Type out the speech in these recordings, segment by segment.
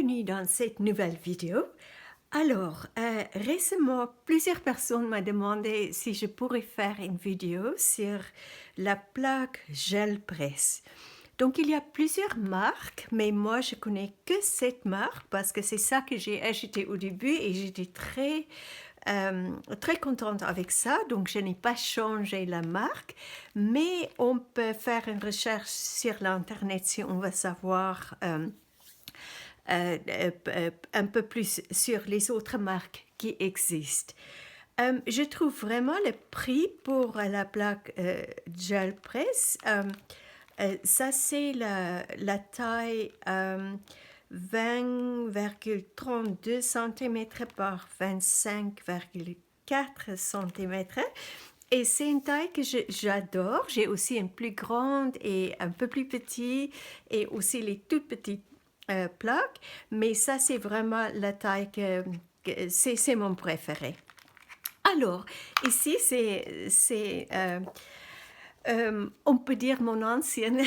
bienvenue dans cette nouvelle vidéo. Alors, récemment, plusieurs personnes m'ont demandé si je pourrais faire une vidéo sur la plaque gel presse. Donc, il y a plusieurs marques, mais moi, je connais que cette marque parce que c'est ça que j'ai acheté au début et j'étais très contente avec ça. Donc, je n'ai pas changé la marque, mais on peut faire une recherche sur l'Internet si on veut savoir un peu plus sur les autres marques qui existent. Je trouve vraiment le prix pour la plaque gel press. Ça, c'est la taille 20,32 cm par 25,4 cm. Et c'est une taille que j'adore. J'ai aussi une plus grande et un peu plus petite et aussi les toutes petites plaques. Mais ça, c'est vraiment la taille c'est mon préféré. Alors, ici, on peut dire mon ancienne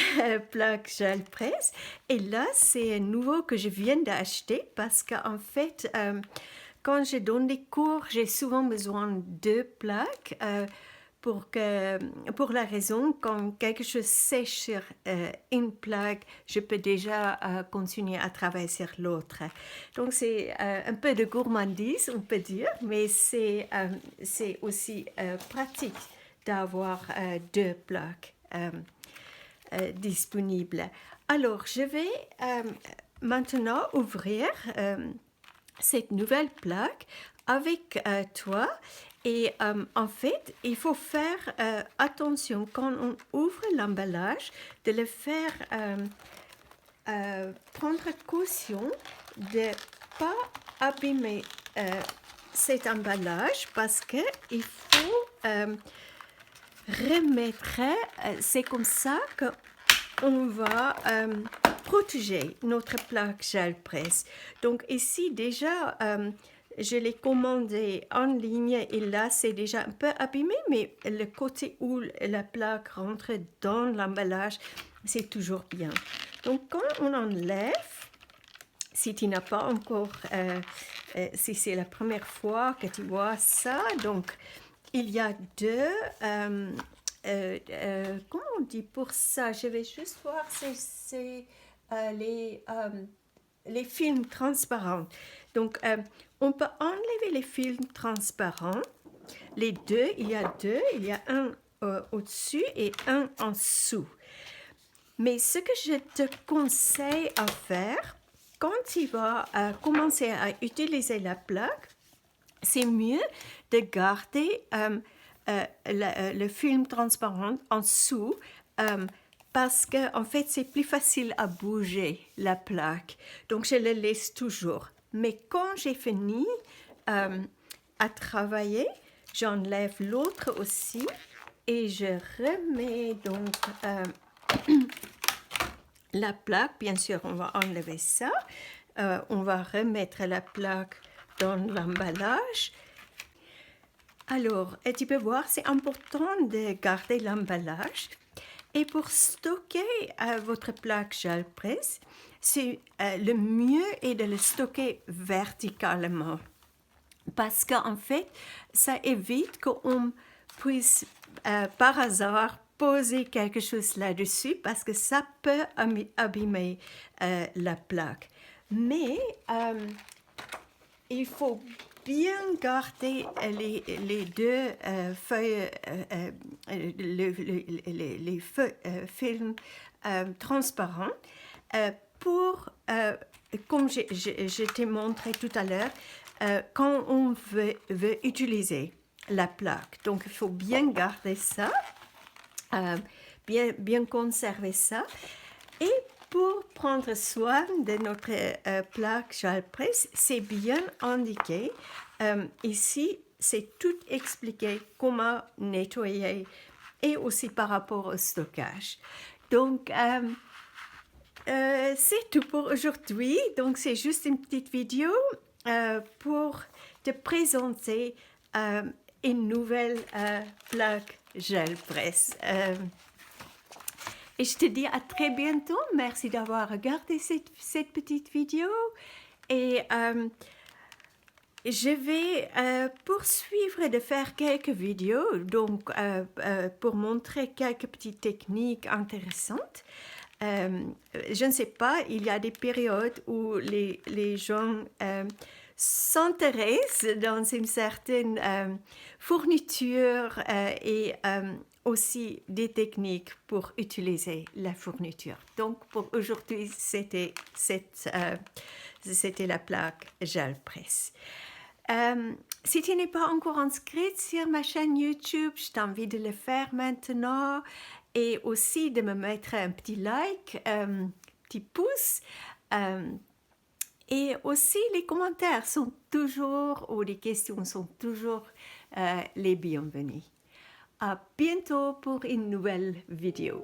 plaque gel presse. Et là, c'est un nouveau que je viens d'acheter parce qu'en fait, quand je donne des cours, j'ai souvent besoin de deux plaques pour la raison, quand quelque chose sèche sur une plaque, je peux déjà continuer à travailler sur l'autre. Donc, c'est un peu de gourmandise, on peut dire, mais c'est aussi pratique d'avoir deux plaques disponibles. Alors, je vais maintenant ouvrir cette nouvelle plaque avec toi. Et en fait, il faut faire attention quand on ouvre l'emballage, de le faire prendre caution de ne pas abîmer cet emballage parce qu'il faut remettre, c'est comme ça qu'on va protéger notre plaque gel presse. Donc ici déjà, je l'ai commandé en ligne et là c'est déjà un peu abîmé, mais le côté où la plaque rentre dans l'emballage, c'est toujours bien. Donc quand on enlève, si tu n'as pas encore, si c'est la première fois que tu vois ça, donc il y a deux, comment on dit pour ça? Je vais juste voir, c'est les films transparents. Donc, on peut enlever les films transparents. Les deux, il y a deux. Il y a un au-dessus et un en dessous. Mais ce que je te conseille à faire, quand tu vas commencer à utiliser la plaque, c'est mieux de garder le film transparent en dessous parce qu'en fait, c'est plus facile à bouger la plaque. Donc, je le laisse toujours. Mais quand j'ai fini à travailler, j'enlève l'autre aussi et je remets donc la plaque. Bien sûr, on va enlever ça. On va remettre la plaque dans l'emballage. Alors, tu peux voir, c'est important de garder l'emballage. Et pour stocker votre plaque gel presse, le mieux est de le stocker verticalement. Parce qu'en fait, ça évite qu'on puisse par hasard poser quelque chose là-dessus parce que ça peut abîmer la plaque. Mais il faut bien garder les deux feuilles, les films transparents pour, comme je t'ai montré tout à l'heure, quand on veut utiliser la plaque. Donc, il faut bien garder ça, bien conserver ça. Et pour prendre soin de notre plaque gel presse, c'est bien indiqué. Ici, c'est tout expliqué comment nettoyer et aussi par rapport au stockage. Donc, c'est tout pour aujourd'hui. Donc, c'est juste une petite vidéo pour te présenter une nouvelle plaque gel presse. Et je te dis à très bientôt. Merci d'avoir regardé cette petite vidéo Et je vais poursuivre de faire quelques vidéos donc, pour montrer quelques petites techniques intéressantes. Je ne sais pas, il y a des périodes où les gens s'intéressent dans une certaine fourniture et aussi des techniques pour utiliser la fourniture. Donc pour aujourd'hui, c'était la plaque gel presse. Si tu n'es pas encore inscrite sur ma chaîne YouTube, je t'invite de le faire maintenant et aussi de me mettre un petit like, petit pouce. Et aussi les commentaires sont toujours, ou les questions sont toujours les bienvenus. À bientôt pour une nouvelle vidéo.